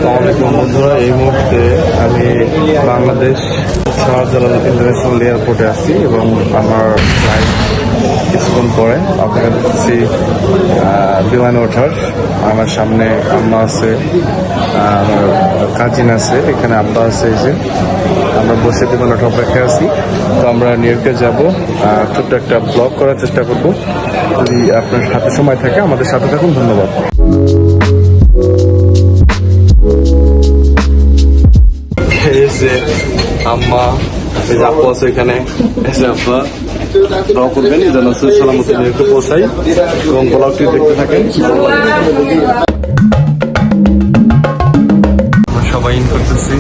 আসসালামাইকুম বন্ধুরা, এই মুহূর্তে আমি বাংলাদেশ শাহজালাল ইন্টারন্যাশনাল এয়ারপোর্টে আছি এবং আমার ফ্লাইট কিছুক্ষণ পরে আপনারা দেখছি বিমানে ওঠার। আমার সামনে আম্মা আছে, আমার কাজিন আছে, এখানে আব্বা আছে। এই যে আমরা বসে বিমানে ওঠার অপেক্ষায় আছি। তো আমরা নিউ ইয়র্কে যাবো, ছোট্ট একটা ব্লগ করার চেষ্টা করব। যদি আপনার হাতে সময় থাকে আমাদের সাথে থাকুন। ধন্যবাদ। আম্মা, এই যে আপু আছে এখানে, এসে আব্বা দোয়া করবেন যেন সালামত নিয়ে পৌঁছাই এবং ব্লগটি দেখতে থাকেন। আমরা সবাই ইন করতেছি,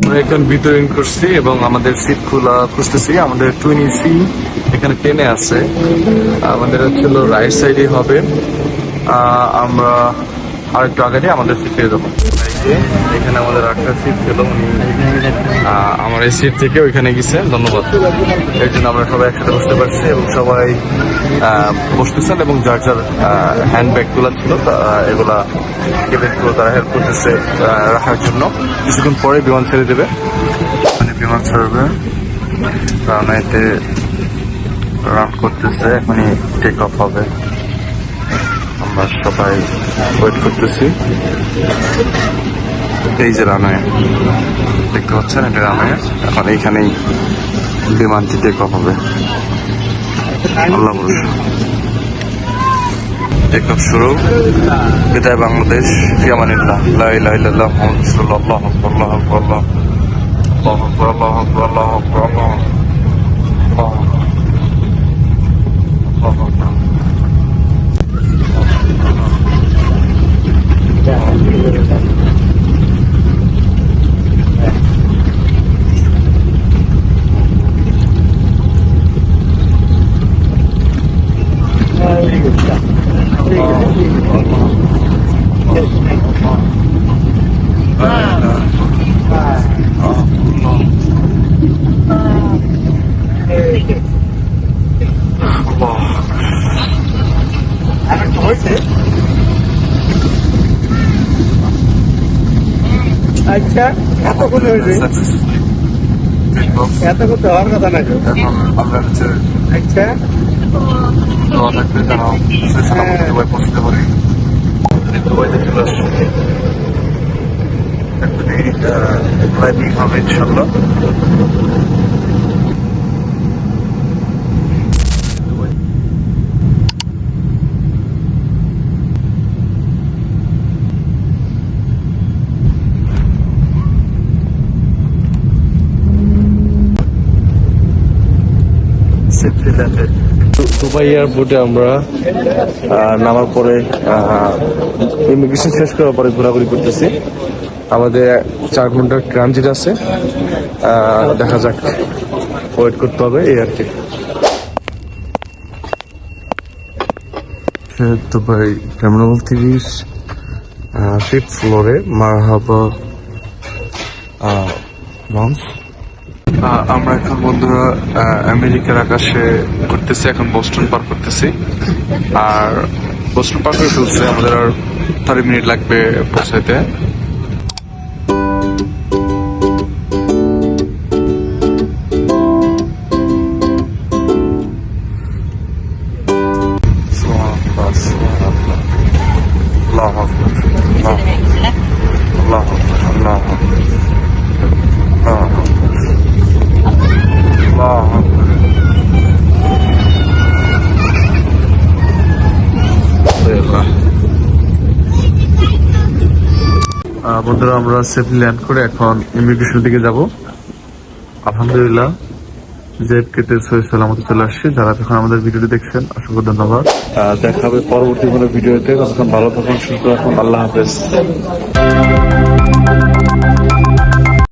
আমরা এখন ভিতরে ইন করছি এবং আমাদের সিট খোলা খুঁজতেছি। আমাদের টুইন এসি এখানে টেনে আছে, আমাদের হচ্ছিল রাইট সাইডে হবে। আমরা আরেকটু আগে দিয়ে আমাদের সিট পেয়ে যাবো। এখানে আমাদের একটা সিট ছিল, আমার এই সিট থেকে ওইখানে গেছে। ধন্যবাদ। এর জন্য আমরা সবাই একসাথে বসতে পারছি এবং সবাই বসতেছেন এবং যার যার হ্যান্ডব্যাগগুলো ছিল এগুলা কেবেগুলো তারা হেল্প করতেছে রাখার জন্য। কিছুক্ষণ পরে বিমান ছেড়ে দেবে, মানে বিমান ছাড়বে, কারণ এতে রান করতেছে, এখনই টেক অফ হবে। আমরা সবাই ওয়েট করতেছি। এই যে রানওয়ে দেখতে পাচ্ছেন, এটা রানওয়ে। এখন এইখানেই বিমানটি টেক অফ হবে। আল্লাহ ভরসা। টেক অফ শুরু। বিদায় বাংলাদেশ। ফি আমানিল্লাহ। লা ইলাহা ইল্লাল্লাহ মুহাম্মাদুর রাসূলুল্লাহ। আল্লাহু আকবার, আল্লাহু আকবার, আল্লাহু আকবার, আল্লাহু আকবার, আল্লাহু আকবার, আল্লাহু আকবার। আচ্ছা, এত করে হয়েছে, এত করতে হওয়ার কথা নাকি? এখন আমরা হচ্ছে আচ্ছা, দোয়া থাকবে যেন দুবাই পৌঁছতে পারি। দুবাইতে চলে আসছে, লাইভিং হবে ইনশাল্লাহ। দুবাই এয়ারপোর্টে আমরা নামার পরে ইমিগ্রেশন শেষ করার পরে ঘোরাঘুরি করতেছি। আমাদের 4 ঘন্টার ট্রানজিট আছে, দেখা যাক, ওয়েট করতে হবে এই আর কি। দুবাই টার্মিনাল 30 5th ফ্লোরে মারহাবা লঞ্চ। আমরা এখন বন্ধুরা আমেরিকার আকাশে ঘুরতেছি, এখন বোস্টন পার করতেছি। আর বোস্টন পার করে ফেলছে, আমাদের আর 30 মিনিট লাগবে পৌঁছাইতে। বন্ধুরা আমরা সেফলি ল্যান্ড করে এখন ইমিগ্রেশন দিকে যাব। আলহামদুলিল্লাহ, জেড কেটে সালামত চলে আসছে। যারা এখন আমাদের ভিডিওটি দেখছেন অসংখ্য ধন্যবাদ। দেখা হবে পরবর্তী কোনো ভিডিওতে। ততক্ষণ ভালো থাকুন, সুস্থ থাকুন। আল্লাহ হাফেজ।